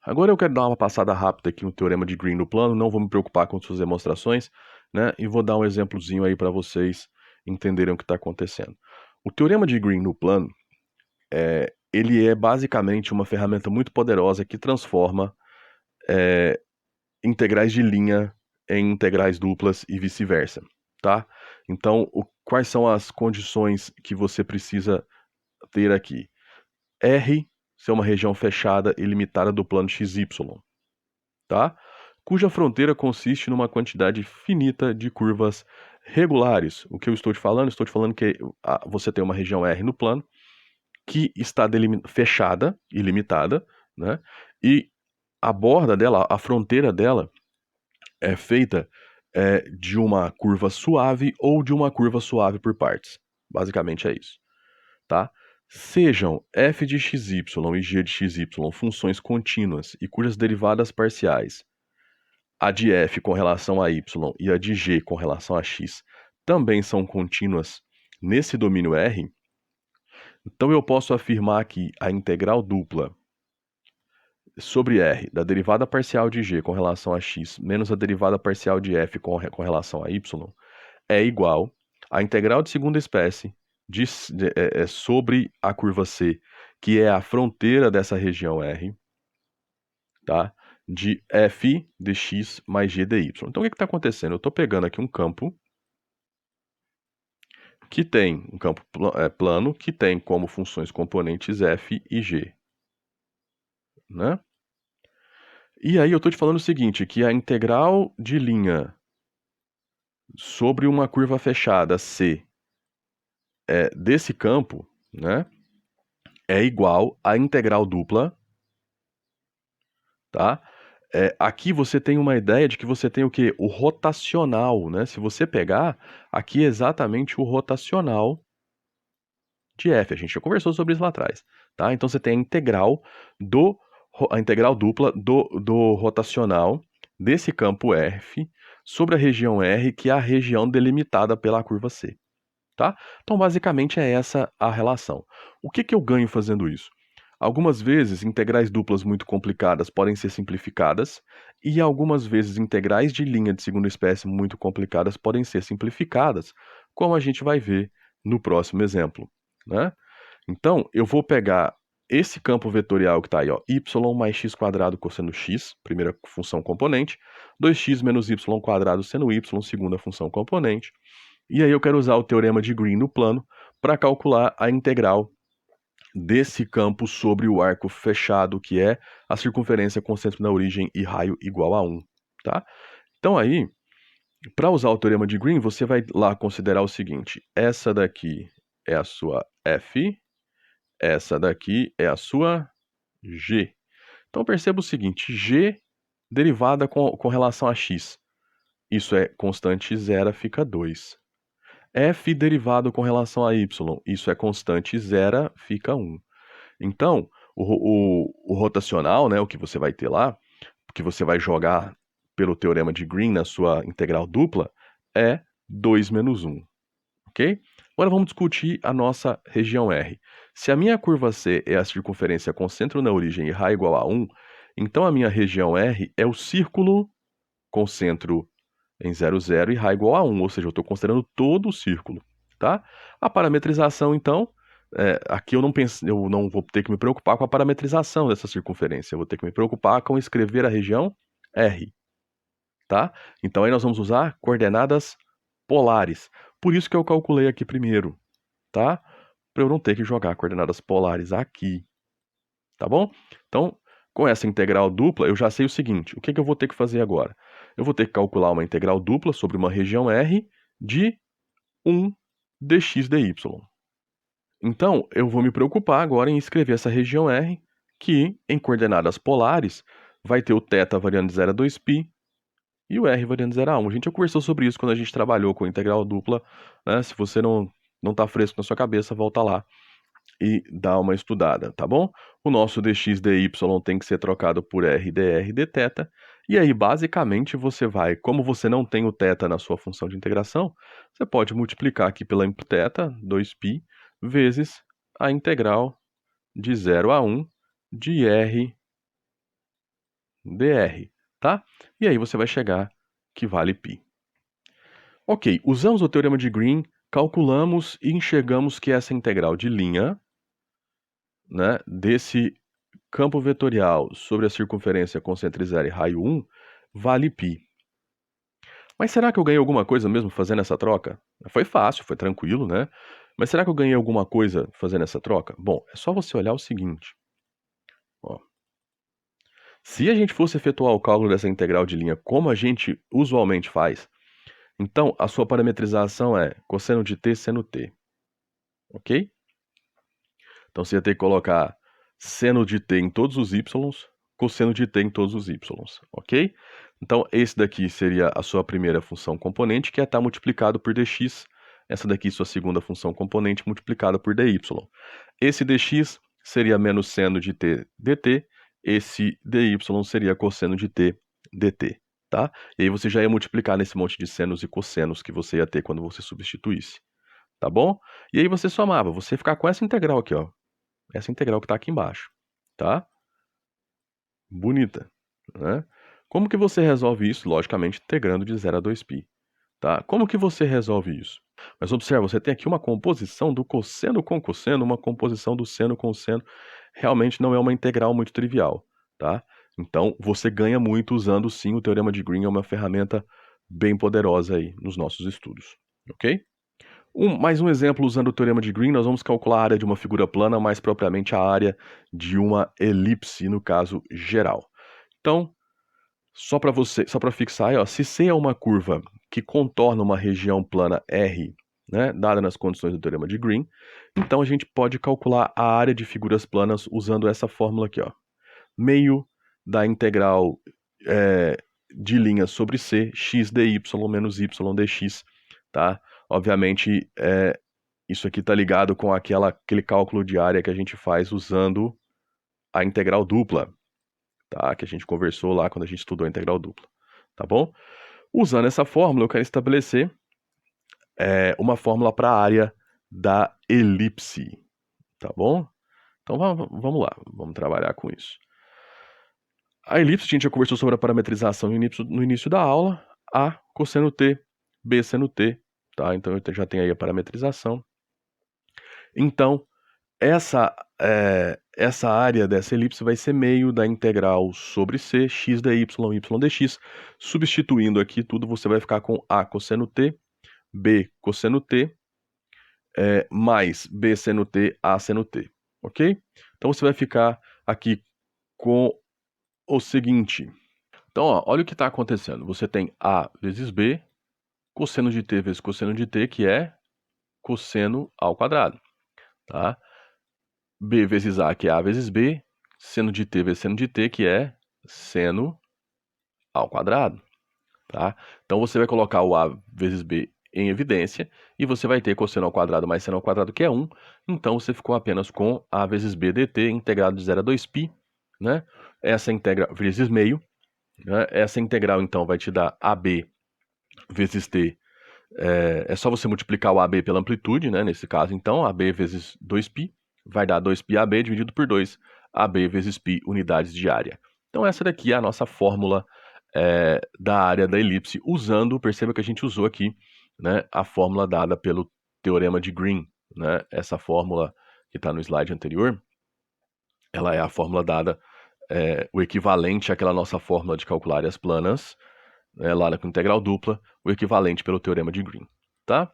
Agora eu quero dar uma passada rápida aqui no teorema de Green no plano, não vou me preocupar com suas demonstrações, né? E vou dar um exemplozinho aí para vocês entenderem o que está acontecendo. O teorema de Green no plano, ele é basicamente uma ferramenta muito poderosa que transforma integrais de linha em integrais duplas e vice-versa, tá? Então, quais são as condições que você precisa ter aqui? R ser uma região fechada e limitada do plano XY, tá? Cuja fronteira consiste numa quantidade finita de curvas regulares. O que eu estou te falando? Estou te falando que você tem uma região R no plano que está fechada e limitada, né? E a borda dela, a fronteira dela, é feita de uma curva suave ou de uma curva suave por partes. Basicamente é isso, tá? Sejam f de xy e g de xy funções contínuas e cujas derivadas parciais, a de f com relação a y e a de g com relação a x, também são contínuas nesse domínio R, então eu posso afirmar que a integral dupla sobre R da derivada parcial de g com relação a x menos a derivada parcial de f com relação a y é igual à integral de segunda espécie sobre a curva C, que é a fronteira dessa região R, tá? De f de x mais g de y. Então, o que está acontecendo? Eu estou pegando aqui um campo que tem um campo plano que tem como funções componentes f e g, né? E aí eu estou te falando o seguinte, que a integral de linha sobre uma curva fechada C desse campo, né, é igual à integral dupla, tá? Aqui você tem uma ideia de que você tem o quê? O rotacional, né? Se você pegar, aqui é exatamente o rotacional de f. A gente já conversou sobre isso lá atrás, tá? Então você tem a integral dupla do rotacional desse campo f sobre a região R, que é a região delimitada pela curva C, tá? Então basicamente é essa a relação. O que eu ganho fazendo isso? Algumas vezes, integrais duplas muito complicadas podem ser simplificadas, e algumas vezes integrais de linha de segunda espécie muito complicadas podem ser simplificadas, como a gente vai ver no próximo exemplo, né? Então, eu vou pegar esse campo vetorial que está aí, ó, y mais x quadrado cosseno x, primeira função componente, 2x menos y quadrado seno y, segunda função componente, e aí eu quero usar o teorema de Green no plano para calcular a integral desse campo sobre o arco fechado, que é a circunferência com centro na origem e raio igual a 1, tá? Então aí, para usar o teorema de Green, você vai lá considerar o seguinte, essa daqui é a sua f, essa daqui é a sua g. Então perceba o seguinte, g derivada com relação a x, isso é constante zero, fica 2. F derivado com relação a y, isso é constante zero, fica 1. Então, o rotacional, né, o que você vai ter lá, que você vai jogar pelo teorema de Green na sua integral dupla, é 2 menos 1, ok? Agora vamos discutir a nossa região R. Se a minha curva C é a circunferência com centro na origem e raio igual a 1, então a minha região R é o círculo com centro em 0, 0 e raio igual a 1, ou seja, eu estou considerando todo o círculo, tá? A parametrização, então, aqui eu não vou ter que me preocupar com a parametrização dessa circunferência, eu vou ter que me preocupar com escrever a região R, tá? Então aí nós vamos usar coordenadas polares, por isso que eu calculei aqui primeiro, tá? Para eu não ter que jogar coordenadas polares aqui, tá bom? Então, com essa integral dupla, eu já sei o seguinte, o que eu vou ter que fazer agora? Eu vou ter que calcular uma integral dupla sobre uma região R de 1 dx dy. Então, eu vou me preocupar agora em escrever essa região R, que, em coordenadas polares, vai ter o θ variando de 0 a 2π e o R variando de 0 a 1. A gente já conversou sobre isso quando a gente trabalhou com integral dupla, né? Se você não está fresco na sua cabeça, volta lá e dá uma estudada, tá bom? O nosso dx dy tem que ser trocado por r dr dθ, e aí basicamente você vai, como você não tem o θ na sua função de integração, você pode multiplicar aqui pela θ, 2π, vezes a integral de 0 a 1 de r dr, tá? E aí você vai chegar que vale π. Ok, usamos o teorema de Green, calculamos e enxergamos que essa integral de linha, né, desse campo vetorial sobre a circunferência com centro 0 e raio 1 vale π. Mas será que eu ganhei alguma coisa mesmo fazendo essa troca? Foi fácil, foi tranquilo, né? Mas será que eu ganhei alguma coisa fazendo essa troca? Bom, é só você olhar o seguinte. Ó. Se a gente fosse efetuar o cálculo dessa integral de linha como a gente usualmente faz, então a sua parametrização é cosseno de t seno t. Ok? Então você ia ter que colocar seno de t em todos os y's, cosseno de t em todos os y's, ok? Então esse daqui seria a sua primeira função componente, que é estar multiplicado por dx. Essa daqui sua segunda função componente multiplicada por dy. Esse dx seria menos seno de t dt, esse dy seria cosseno de t dt, tá? E aí você já ia multiplicar nesse monte de senos e cossenos que você ia ter quando você substituísse, tá bom? E aí você somava, você ia ficar com essa integral aqui, ó. Essa integral que está aqui embaixo, tá? Bonita, né? Como que você resolve isso? Logicamente, integrando de 0 a 2π, tá? Como que você resolve isso? Mas observa, você tem aqui uma composição do cosseno com cosseno, uma composição do seno com seno. Realmente não é uma integral muito trivial, tá? Então, você ganha muito usando, sim, o teorema de Green, é uma ferramenta bem poderosa aí nos nossos estudos, ok? Mais um exemplo usando o teorema de Green, nós vamos calcular a área de uma figura plana, mais propriamente a área de uma elipse, no caso geral. Então, só para fixar aí, ó, se C é uma curva que contorna uma região plana R, né, dada nas condições do teorema de Green, então a gente pode calcular a área de figuras planas usando essa fórmula aqui, ó. Meio da integral de linha sobre C, x dy menos y dx, tá? Obviamente, isso aqui está ligado com aquele cálculo de área que a gente faz usando a integral dupla, tá? Que a gente conversou lá quando a gente estudou a integral dupla, tá bom? Usando essa fórmula, eu quero estabelecer uma fórmula para a área da elipse, tá bom? Então vamos lá, vamos trabalhar com isso. A elipse, a gente já conversou sobre a parametrização no início da aula. A cosseno t, B seno t, tá? Então eu já tenho aí a parametrização. Então, essa área dessa elipse vai ser meio da integral sobre C, x dy, y dx. Substituindo aqui tudo, você vai ficar com A cosseno t, B cosseno t, mais B seno t, A seno t, ok? Então você vai ficar aqui com o seguinte. Então, ó, olha o que está acontecendo. Você tem A vezes B, cosseno de t vezes cosseno de t, que é cosseno ao quadrado, tá? B vezes A, que é A vezes B, seno de t vezes seno de t, que é seno ao quadrado, tá? Então, você vai colocar o A vezes B em evidência, e você vai ter cosseno ao quadrado mais seno ao quadrado, que é 1. Então, você ficou apenas com A vezes B dt, integrado de 0 a 2π, né? Essa integral vezes meio, né? Essa integral, então, vai te dar AB vezes t. É só você multiplicar o AB pela amplitude, né? Nesse caso, então, AB vezes 2π vai dar 2πAB dividido por 2, AB vezes π unidades de área. Então, essa daqui é a nossa fórmula da área da elipse, perceba que a gente usou aqui, né, a fórmula dada pelo teorema de Green, né? Essa fórmula que está no slide anterior, ela é a fórmula dada, o equivalente àquela nossa fórmula de calcular áreas planas, lá com integral dupla, o equivalente pelo teorema de Green, tá?